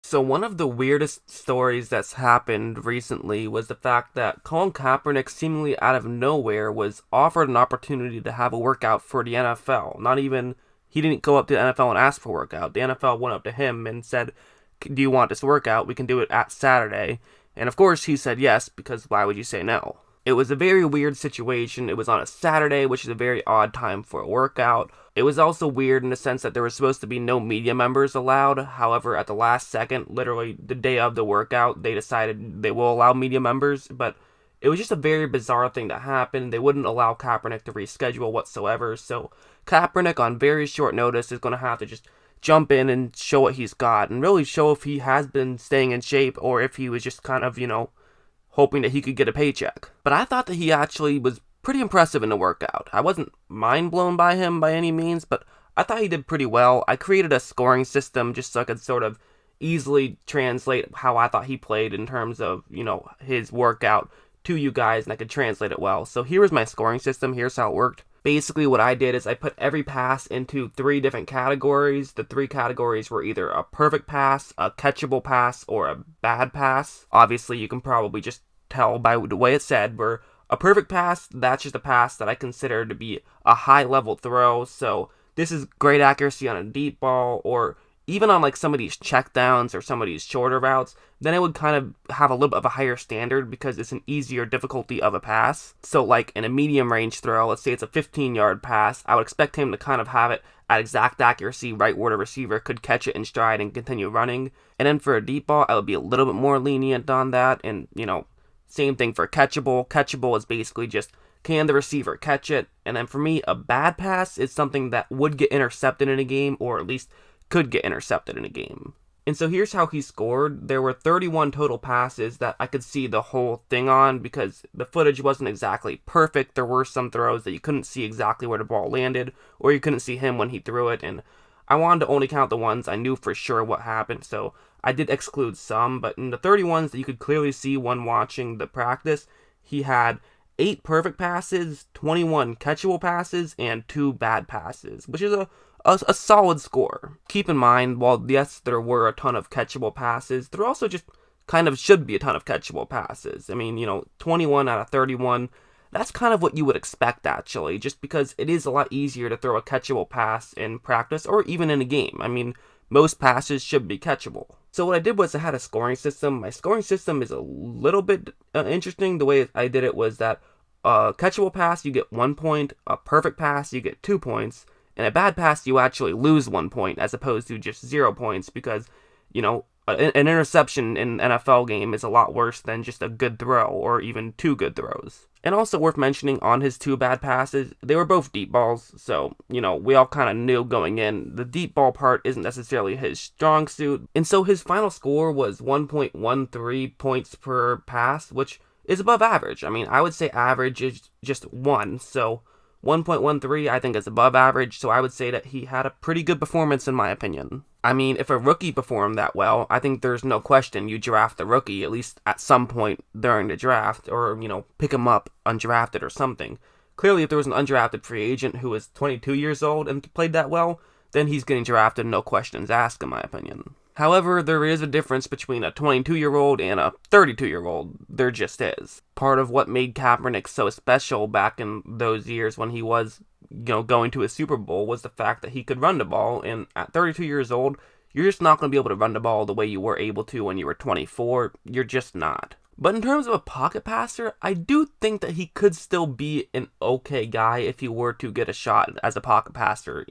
So one of the weirdest stories that's happened recently was the fact that Colin Kaepernick seemingly out of nowhere was offered an opportunity to have a workout for the NFL. Not even, he didn't go up to the NFL and ask for a workout. The NFL went up to him and said, "Do you want this workout? We can do it at Saturday." And of course he said yes, because why would you say no? It was a very weird situation. It was on a Saturday, which is a very odd time for a workout. It was also weird in the sense that there was supposed to be no media members allowed. However, at the last second, literally the day of the workout, they decided they will allow media members. But it was just a very bizarre thing that happened. They wouldn't allow Kaepernick to reschedule whatsoever. So Kaepernick, on very short notice, is going to have to just jump in and show what he's got and really show if he has been staying in shape or if he was just kind of, hoping that he could get a paycheck. But I thought that he actually was pretty impressive in the workout. I wasn't mind blown by him by any means, but I thought he did pretty well. I created a scoring system just so I could sort of easily translate how I thought he played in terms of, his workout to you guys, and I could translate it well. So here was my scoring system. Here's how it worked. Basically, what I did is I put every pass into three different categories. The three categories were either a perfect pass, a catchable pass, or a bad pass. Obviously, you can probably just tell by the way it said, where a perfect pass, that's just a pass that I consider to be a high-level throw. So this is great accuracy on a deep ball, or even on like some of these checkdowns or some of these shorter routes, then it would kind of have a little bit of a higher standard because it's an easier difficulty of a pass. So like in a medium range throw, let's say it's a 15-yard pass, I would expect him to kind of have it at exact accuracy right where the receiver could catch it in stride and continue running. And then for a deep ball, I would be a little bit more lenient on that. And, same thing for catchable. Catchable is basically just, can the receiver catch it? And then for me, a bad pass is something that would get intercepted in a game, or at least could get intercepted in a game. And so here's how he scored. There were 31 total passes that I could see the whole thing on because the footage wasn't exactly perfect. There were some throws that you couldn't see exactly where the ball landed, or you couldn't see him when he threw it. And I wanted to only count the ones I knew for sure what happened, so I did exclude some. But in the 31s that you could clearly see when watching the practice, he had 8 perfect passes, 21 catchable passes, and 2 bad passes, which is a solid score. Keep in mind, while yes, there were a ton of catchable passes, there also just kind of should be a ton of catchable passes. I mean, 21 out of 31, that's kind of what you would expect, actually, just because it is a lot easier to throw a catchable pass in practice or even in a game. I mean, most passes should be catchable. So what I did was I had a scoring system. My scoring system is a little bit interesting. The way I did it was that a catchable pass, you get 1 point, a perfect pass, you get 2 points, and a bad pass, you actually lose 1 point as opposed to just 0 points because, an interception in an NFL game is a lot worse than just a good throw or even 2 good throws. And also worth mentioning, on his 2 bad passes, they were both deep balls, so, we all kind of knew going in, the deep ball part isn't necessarily his strong suit. And so his final score was 1.13 points per pass, which is above average. I mean, I would say average is just 1, so 1.13 I think is above average, so I would say that he had a pretty good performance in my opinion. I mean, if a rookie performed that well, I think there's no question you draft the rookie, at least at some point during the draft, or, pick him up undrafted or something. Clearly, if there was an undrafted free agent who was 22 years old and played that well, then he's getting drafted, no questions asked, in my opinion. However, there is a difference between a 22-year-old and a 32-year-old. There just is. Part of what made Kaepernick so special back in those years when he was, going to a Super Bowl was the fact that he could run the ball, and at 32 years old, you're just not going to be able to run the ball the way you were able to when you were 24. You're just not. But in terms of a pocket passer, I do think that he could still be an okay guy if he were to get a shot as a pocket passer.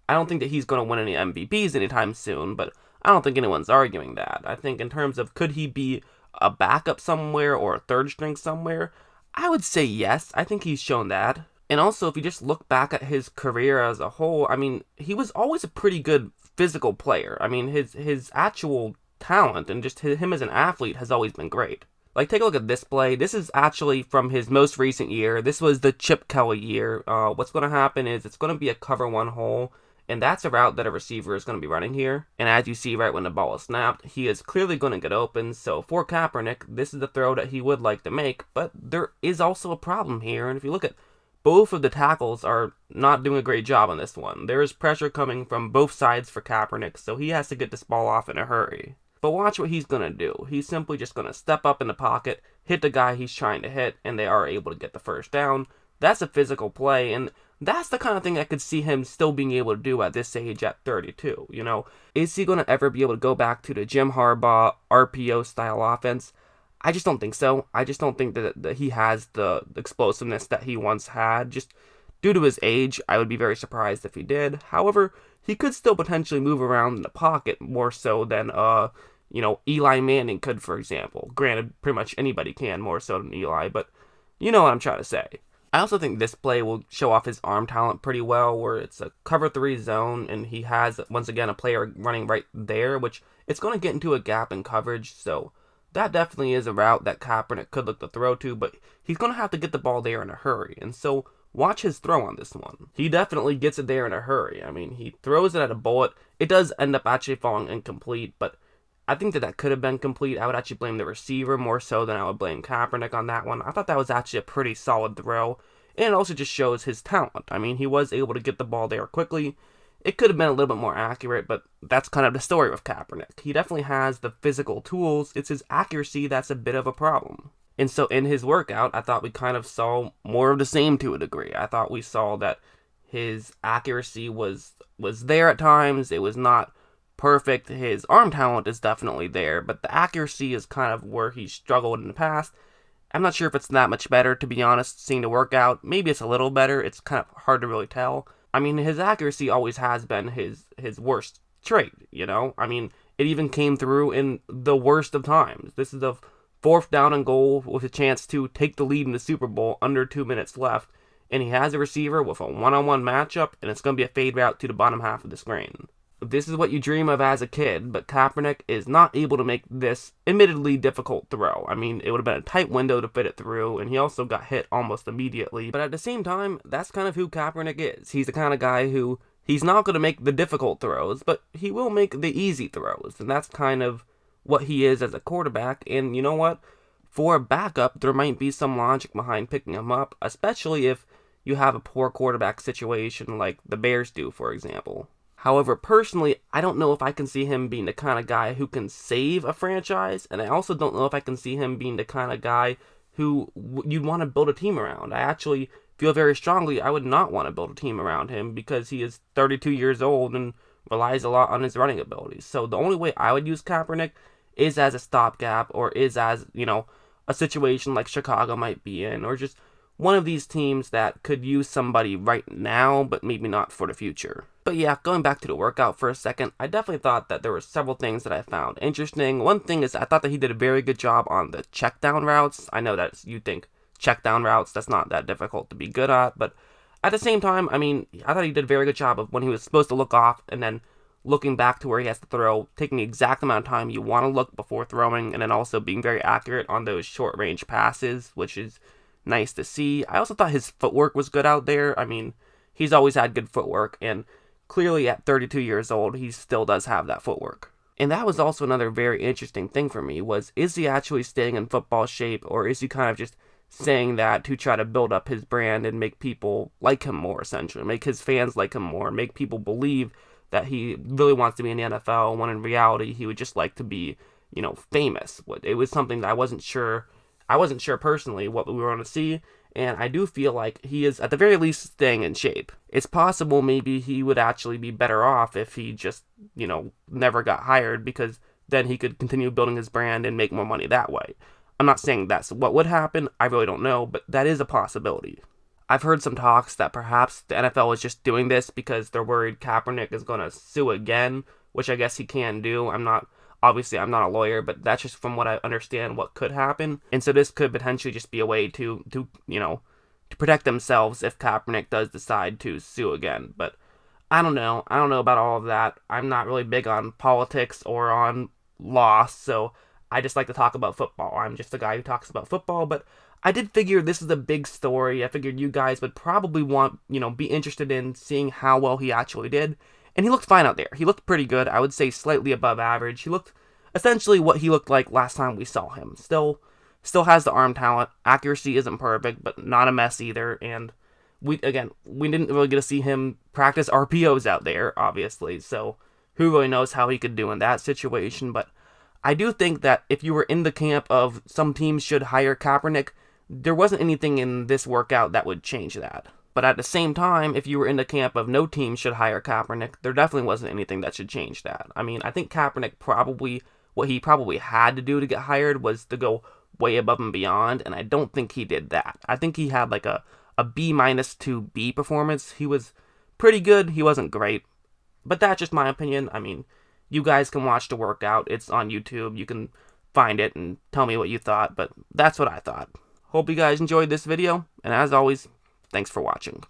I don't think that he's going to win any MVPs anytime soon, but I don't think anyone's arguing that. I think in terms of could he be a backup somewhere or a third string somewhere, I would say yes. I think he's shown that. And also, if you just look back at his career as a whole, I mean, he was always a pretty good physical player. I mean, his actual talent and just him as an athlete has always been great. Like, take a look at this play. This is actually from his most recent year. This was the Chip Kelly year. What's going to happen is it's going to be a cover one hole, and that's a route that a receiver is going to be running here. And as you see right when the ball is snapped, he is clearly going to get open. So for Kaepernick, this is the throw that he would like to make. But there is also a problem here. And if you look at both of the tackles are not doing a great job on this one. There is pressure coming from both sides for Kaepernick, so he has to get this ball off in a hurry. But watch what he's going to do. He's simply just going to step up in the pocket, hit the guy he's trying to hit, and they are able to get the first down. That's a physical play, and that's the kind of thing I could see him still being able to do at this age at 32. Is he going to ever be able to go back to the Jim Harbaugh RPO style offense? I just don't think so. I just don't think that he has the explosiveness that he once had. Just due to his age, I would be very surprised if he did. However, he could still potentially move around in the pocket more so than Eli Manning could, for example. Granted, pretty much anybody can more so than Eli, but you know what I'm trying to say. I also think this play will show off his arm talent pretty well, where it's a cover 3 zone, and he has, once again, a player running right there, which it's going to get into a gap in coverage, so that definitely is a route that Kaepernick could look to throw to, but he's going to have to get the ball there in a hurry, and so watch his throw on this one. He definitely gets it there in a hurry. I mean, he throws it at a bullet. It does end up actually falling incomplete, but I think that could have been complete. I would actually blame the receiver more so than I would blame Kaepernick on that one. I thought that was actually a pretty solid throw, and it also just shows his talent. I mean, he was able to get the ball there quickly. It could have been a little bit more accurate, but that's kind of the story with Kaepernick. He definitely has the physical tools. It's his accuracy that's a bit of a problem. And so in his workout, I thought we kind of saw more of the same to a degree. I thought we saw that his accuracy was there at times. It was not perfect. His arm talent is definitely there, but the accuracy is kind of where he struggled in the past. I'm not sure if it's that much better, to be honest, seeing the workout. Maybe it's a little better. It's kind of hard to really tell. I mean, his accuracy always has been his worst trait, I mean, it even came through in the worst of times. This is the 4th down and goal with a chance to take the lead in the Super Bowl under 2 minutes left, and he has a receiver with a one-on-one matchup, and it's going to be a fade route to the bottom half of the screen. This is what you dream of as a kid, but Kaepernick is not able to make this admittedly difficult throw. I mean, it would have been a tight window to fit it through, and he also got hit almost immediately. But at the same time, that's kind of who Kaepernick is. He's the kind of guy who, he's not going to make the difficult throws, but he will make the easy throws, and that's kind of what he is as a quarterback. And you know what? For a backup, there might be some logic behind picking him up, especially if you have a poor quarterback situation like the Bears do, for example. However, personally, I don't know if I can see him being the kind of guy who can save a franchise, and I also don't know if I can see him being the kind of guy who you'd want to build a team around. I actually feel very strongly I would not want to build a team around him because he is 32 years old and relies a lot on his running abilities. So the only way I would use Kaepernick is as a stopgap, or is as, a situation like Chicago might be in, or just one of these teams that could use somebody right now, but maybe not for the future. But yeah, going back to the workout for a second, I definitely thought that there were several things that I found interesting. One thing is I thought that he did a very good job on the check down routes. I know that you think check down routes, that's not that difficult to be good at, but at the same time, I mean, I thought he did a very good job of when he was supposed to look off and then looking back to where he has to throw, taking the exact amount of time you want to look before throwing, and then also being very accurate on those short range passes, which is nice to see. I also thought his footwork was good out there. I mean, he's always had good footwork, and clearly at 32 years old, he still does have that footwork. And that was also another very interesting thing for me, was is he actually staying in football shape, or is he kind of just saying that to try to build up his brand and make people like him more, essentially, make his fans like him more, make people believe that he really wants to be in the NFL, when in reality he would just like to be, famous. It was something that I wasn't sure personally what we were going to see, and I do feel like he is at the very least staying in shape. It's possible maybe he would actually be better off if he just, never got hired, because then he could continue building his brand and make more money that way. I'm not saying that's what would happen, I really don't know, but that is a possibility. I've heard some talks that perhaps the NFL is just doing this because they're worried Kaepernick is going to sue again, which I guess he can do. I'm not a lawyer, but that's just from what I understand what could happen. And so this could potentially just be a way to protect themselves if Kaepernick does decide to sue again. But I don't know. I don't know about all of that. I'm not really big on politics or on law, so I just like to talk about football. I'm just a guy who talks about football, but I did figure this is a big story. I figured you guys would probably want, be interested in seeing how well he actually did. And he looked fine out there. He looked pretty good. I would say slightly above average. He looked essentially what he looked like last time we saw him. Still has the arm talent. Accuracy isn't perfect, but not a mess either. And we didn't really get to see him practice RPOs out there, obviously. So who really knows how he could do in that situation. But I do think that if you were in the camp of some teams should hire Kaepernick, there wasn't anything in this workout that would change that. But at the same time, if you were in the camp of no team should hire Kaepernick, there definitely wasn't anything that should change that. I mean, I think Kaepernick what he probably had to do to get hired was to go way above and beyond, and I don't think he did that. I think he had like a B minus to B performance. He was pretty good, he wasn't great. But that's just my opinion. I mean, you guys can watch the workout. It's on YouTube. You can find it and tell me what you thought, but that's what I thought. Hope you guys enjoyed this video, and as always, thanks for watching.